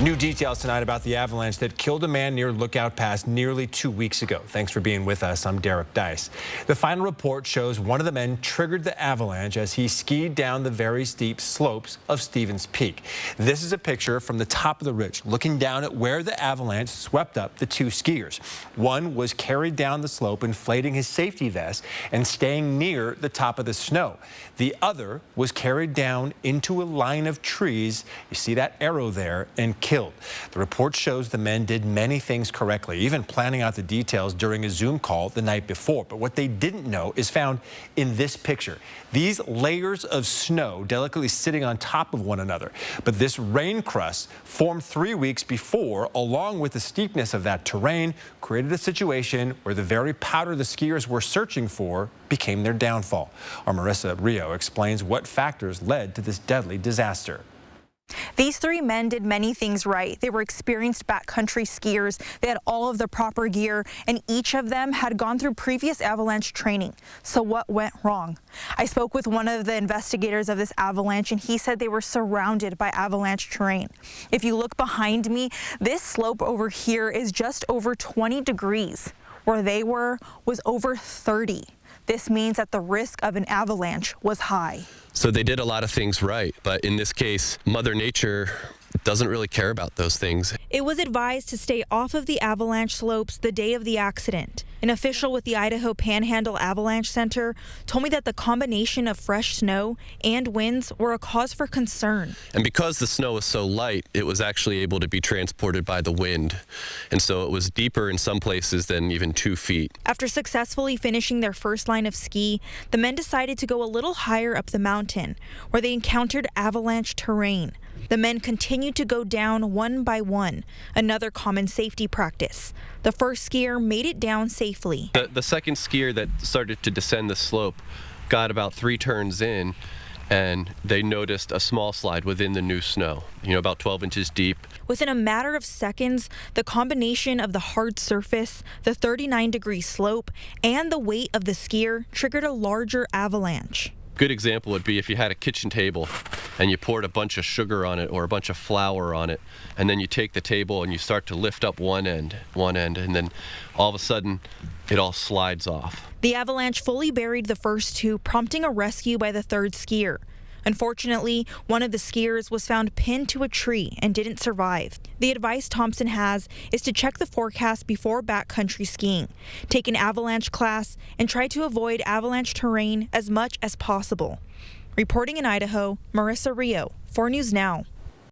New details tonight about the avalanche that killed a man near Lookout Pass nearly 2 weeks ago. Thanks for being with us. I'm Derek Dice. The final report shows one of the men triggered the avalanche as he skied down the very steep slopes of Stevens Peak. This is a picture from the top of the ridge, looking down at where the avalanche swept up the two skiers. One was carried down the slope, inflating his safety vest and staying near the top of the snow. The other was carried down into a line of trees. You see that arrow there, and killed. The report shows the men did many things correctly, even planning out the details during a Zoom call the night before. But what they didn't know is found in this picture. These layers of snow delicately sitting on top of one another. But this rain crust formed 3 weeks before, along with the steepness of that terrain, created a situation where the very powder the skiers were searching for became their downfall. Our Marissa Rio explains what factors led to this deadly disaster. These three men did many things right. They were experienced backcountry skiers. They had all of the proper gear, and each of them had gone through previous avalanche training. So what went wrong? I spoke with one of the investigators of this avalanche, and he said they were surrounded by avalanche terrain. If you look behind me, this slope over here is just over 20 degrees. Where they were was over 30. This means that the risk of an avalanche was high. So they did a lot of things right, but in this case, Mother Nature doesn't really care about those things. It was advised to stay off of the avalanche slopes the day of the accident. An official with the Idaho Panhandle Avalanche Center told me that the combination of fresh snow and winds were a cause for concern. And because the snow was so light, it was actually able to be transported by the wind. And so it was deeper in some places than even 2 feet. After successfully finishing their first line of ski, the men decided to go a little higher up the mountain, where they encountered avalanche terrain. The men continued to go down one by one, another common safety practice. The first skier made it down safely. The second skier that started to descend the slope got about 3 turns in, and they noticed a small slide within the new snow, about 12 inches deep. Within a matter of seconds, the combination of the hard surface, the 39-degree slope, and the weight of the skier triggered a larger avalanche. Good example would be if you had a kitchen table and you poured a bunch of sugar on it or a bunch of flour on it, and then you take the table and you start to lift up one end, and then all of a sudden it all slides off. The avalanche fully buried the first two, prompting a rescue by the third skier. Unfortunately, one of the skiers was found pinned to a tree and didn't survive. The advice Thompson has is to check the forecast before backcountry skiing, take an avalanche class, and try to avoid avalanche terrain as much as possible. Reporting in Idaho, Marissa Rio, 4 News Now.